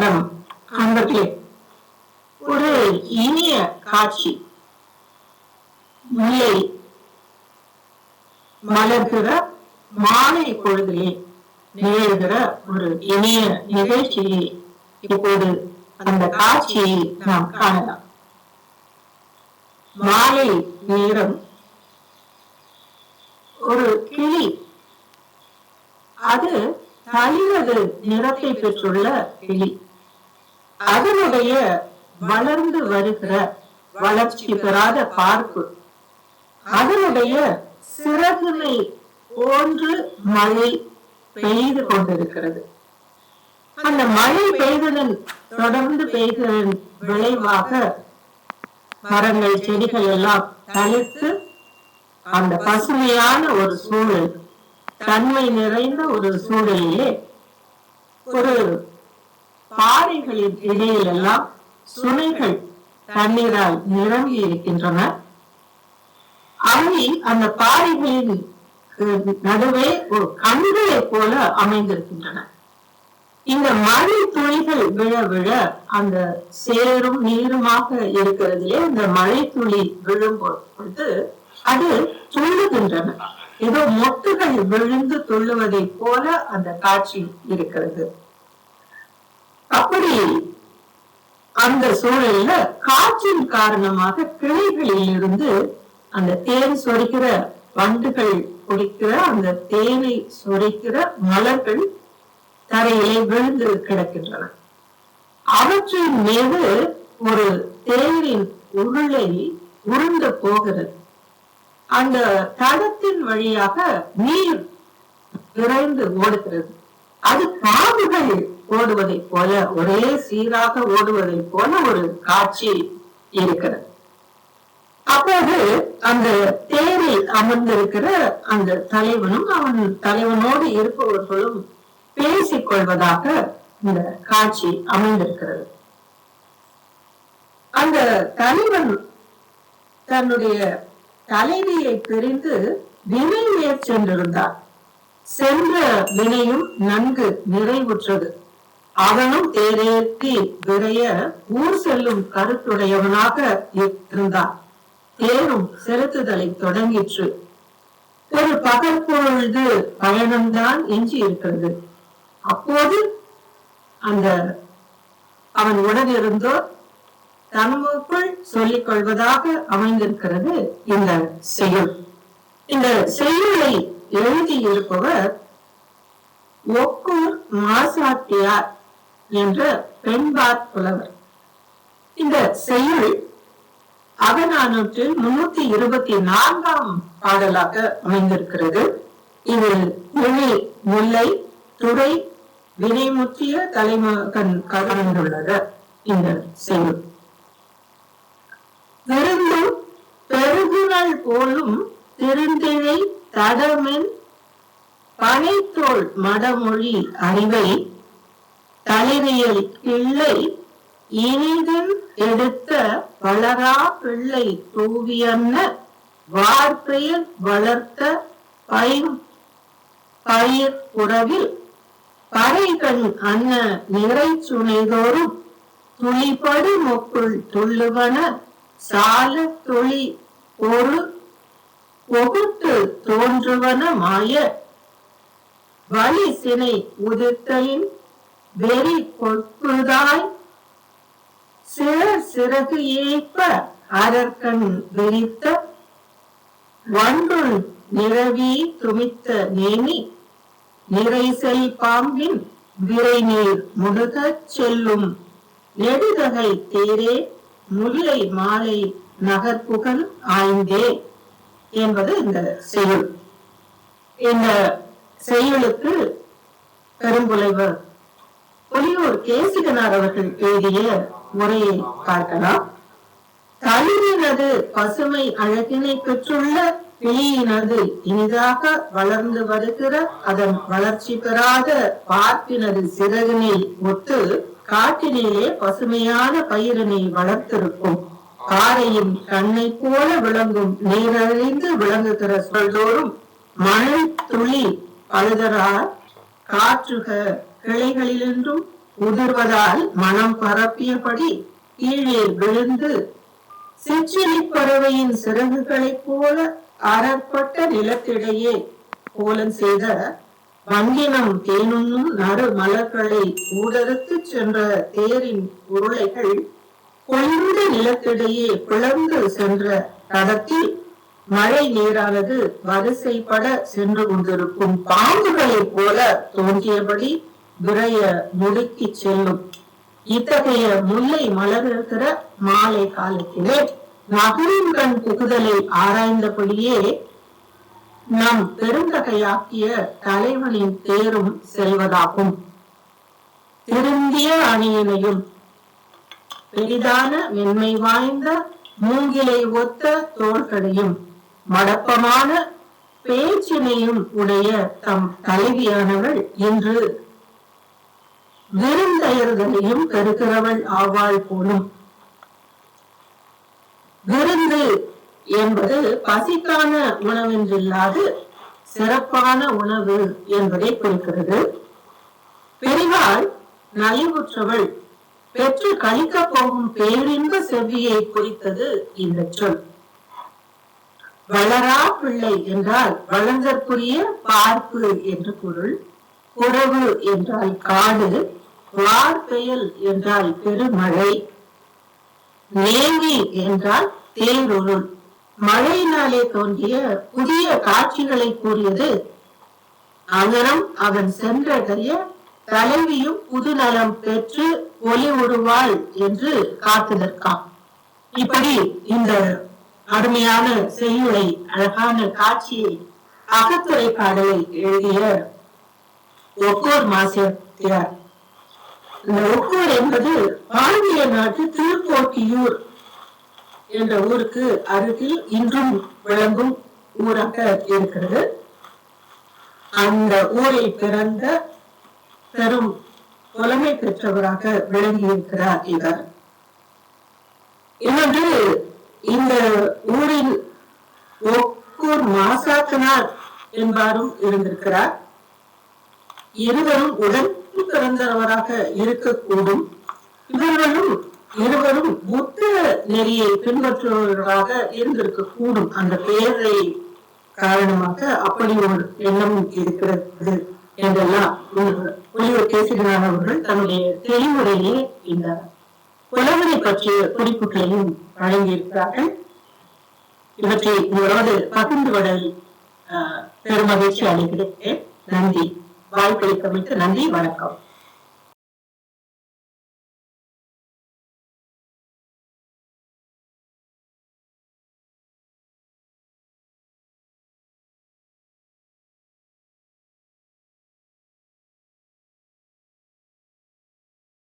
வணக்கம் அன்பர்களே. ஒரு இனிய காட்சி, முல்லை மலர்கிற மாலை பொழுதிலே நிகழ்கிற ஒரு இனிய நிகழ்ச்சியை இப்போது அந்த காட்சியை நாம் காணலாம். மாலை நேரம் ஒரு கிளி, அது தளிரது நிறத்தை பெற்றுள்ள கிளி, அதனுடைய வளர்ந்து வருகிற வளர்ச்சி பெறாத பார்ப்பு, அதனுடைய சிறகுனை போன்று மழை பெய்து கொண்டிருக்கிறது. அந்த மழை பெய்ததன் தொடர்ந்து பெய்ததன் விளைவாக மரங்கள் செடிகள் எல்லாம் தளிர்த்து அந்த பசுமையான ஒரு சூழல், தன்மை நிறைந்த ஒரு சூழலிலே ஒரு பாறைகளின் இடையில் எல்லாம் சுனைகள் தண்ணீரால் நிரம்பி இருக்கின்றன. அவை அந்த பாறைகளின் நடுவே ஒரு கண்களை போல அமைந்திருக்கின்றன. இந்த மழை துளிகள் விழ விழ அந்த சேரும் நீருமாக இருக்கிறதுலே இந்த மழை துளி விழும் பொழுது அது துள்ளுகின்றன. ஏதோ மொட்டுகள் விழுந்து துள்ளுவதை போல அந்த காட்சி இருக்கிறது. அப்படி அந்த சூழல்ல காற்றின் காரணமாக கிளைகளில் இருந்து அந்த தேன் சொரிக்கிற வண்டுகள் குடிக்கிற அந்த தேனை சொரிக்கிற மலர்கள் தரையிலே விழுந்து கிடக்கின்றன. அவற்றின் மீது ஒரு தேனின் உருளை உருண்டு போகிறது. அந்த தடத்தின் வழியாக நீர் விரைந்து ஓடுகிறது. அது காவுகள் ஓடுவதை போல, ஒரே சீராக ஓடுவதை போல ஒரு காட்சி இருக்கிறது. அப்போது அந்த தேரில் அமர்ந்திருக்கிற அந்த தலைவனும் அவன் தலைவனோடு இருப்பவர்களும் பேசிக் கொள்வதாக இந்த காட்சி அமைந்திருக்கிறது. அந்த தலைவன் தன்னுடைய தலைவியை பிரிந்து வினை மேற் சென்றிருந்தார். சென்ற வினையும் நன்கு நிறைவுற்றது. அவனும் தேரேற்றி விரைய ஊர் செல்லும் கருத்துடையவனாக இருந்தான். தேரும் செலுத்துதலை தொடங்கிற்று. ஒரு பகற்பொழுது பயணம்தான் எஞ்சி இருக்கிறது. அப்போது அந்த அவன் உடனிருந்தோர் தனமுக்குள் சொல்லிக் கொள்வதாக அமைந்திருக்கிறது இந்த செய்யுள். இந்த செய்யுளை எழுதியிருப்பவர் ஒக்கூர் மாசாத்தியார் என்ற பெண்பாற் புலவர். இந்த செய்யுள் அகநானூற்றில் 324ஆம் பாடலாக அமைந்திருக்கிறது. இதில் வினை, முல்லை, துறை, வினைமுற்றிய தலைமகன் கலந்துள்ளது. இந்த செய்யுள் விருந்தும் பெருகுணல் போலும் திருந்திழை தடமென் பனைத்தோள் மடமொழி அறிவை தளிரியல் கிள்ளை இனிதன் எடுத்த வளரா பிள்ளை தூவியன்ன வார்பெயர் வளர்த்த பயிர் புறவில் பறைகண் அன்ன நிறை சுனைதோறும் துளிப்படு மொக்குள் துள்ளுவன சால தொழி ஒரு பொகுத்து தோன்றுவன மாய வலி சினை உதிர்த்தலின் வெறி கொட்புதாய் சிறகு ஏற்ப அரக்கன் விரித்த வண்டுள் நிறவி துமித்த நேமி நிறைசெல் பாம்பின் விரை நீர் முடுகச் செல்லும் நெடுதகை தேரே முல்லை மாலை நகர்புகன் ஆய்ந்தே என்பது இந்த செய்யுள். இந்த செய்யுளுக்கு பெரும்புலைவர் புலியூர் கேசிகனார் அவர்கள் எழுதிய முறையை பார்க்கலாம். தளிரினது பசுமை அழகினை பெற்றுள்ள கிளியினது இனிதாக வளர்ந்து வருகிற அதன் வளர்ச்சி பெறாத பார்ப்பினது சிறகினை ஒத்து காட்டினிலே பசுமையான பயிரினை வளர்த்திருக்கும் காரையின் கண்ணை போல விளங்கும் நீரழிந்து விளங்குகிற சொல்தோறும் மழை துளி பழுதரா காற்றுக கிளைகளிலிருந்தும் உதிர்வதால் மனம் பரப்பியபடி கீழே விழுந்து சிற்றிலி பறவையின் சிறகுகளைப் போல அறப்பட்ட நிலத்திடையே கோலம் செய்த வங்கினம் தேனுண்ணும் நறு மலர்களை ஊடறுத்து சென்ற தேரின் உருளைகள் கொழுந்த நிலத்திடையே பிளந்து சென்ற தடத்தில் மழை நீரானது வரிசைப்பட சென்று கொண்டிருக்கும் பாம்புகளைப் போல தோன்றியபடி விரைய முடுக்கி செல்லும். இத்தகைய முல்லை மலர்கிற மாலை காலத்திலே நகரின் கண் புகுதலை ஆராய்ந்தபடியே நம் பெருந்தகையாக்கிய தலைவனின் தேரும் செல்வதாகும். திருந்திய அணியினையும் பெரிதான மென்மை வாய்ந்த மூங்கிலை ஒத்த தோள்களையும் மடப்பமான பேச்சினையும் உடைய தம் தலைவியானவள் இன்று விருந்தயர்களையும் பெறுகிறவள் ஆவாள் போலும். விருந்து என்பது பசிக்கான உணவென்றில்லாது சிறப்பான உணவு என்பதை குறிக்கிறது. பெரிவாள் நலிவுற்றவள் பெற்று கழிக்க போகும் பேரின்ப செவ்வியை குறித்தது இந்த சொல். வளரா பிள்ளை என்றால் வளர்ந்தற்குரிய பார்ப்பு என்று பொருள். குறவு என்றால் காடு, வார்பெயல் என்றால் பெருமழை, நேவி என்றால் தேருருள். மழையினாலே தோன்றிய புதிய காட்சிகளை கூறியது. அகரம் அவன் சென்றடைய தலைவியும் புது நலம் பெற்று ஒளி உருவாள் என்று காத்துதற்காம். இப்படி இந்த அருமையான செய்யுளை, அழகான காட்சியை, அகத்துறை பாடலை எழுதிய ஒக்கூர் மாசியார். இந்த ஒக்கூர் என்பது பாண்டிய நாட்டு திருக்கோட்டியூர் என்ற ஊருக்கு அருகில் இன்றும் விளங்கும் ஊராக இருக்கிறது. அந்த ஊரில் பிறந்த பெரும் புலமை பெற்றவராக விளங்கி இருக்கிறார் இவர். இன்னொன்று, இந்த ஊரில் ஒக்கூர் மாசாக்கனார் என்பாரும் இருந்திருக்கிறார். இருவரும் உடன் பிறந்தவராக இருக்கக்கூடும். இவர்களும் இருவரும் புத்த நெறியை பின்பற்றுபவர்களாக இருந்திருக்க கூடும். அந்த பெயரை காரணமாக அப்படி ஒரு எண்ணம் இருக்கிறது என்றெல்லாம் ஒளிவர் கேசிகனார் அவர்கள் தன்னுடைய தெளிவுரையிலே இந்த புலவரை பற்றிய குறிப்புகளையும் வழங்கியிருக்கிறார்கள். இவற்றை உங்களோடு பகிர்ந்து கொடல் பெருமகிழ்ச்சி அளிக்கிறேன். நன்றி. வாய்ப்பளித்தமைக்கு நன்றி. வணக்கம்.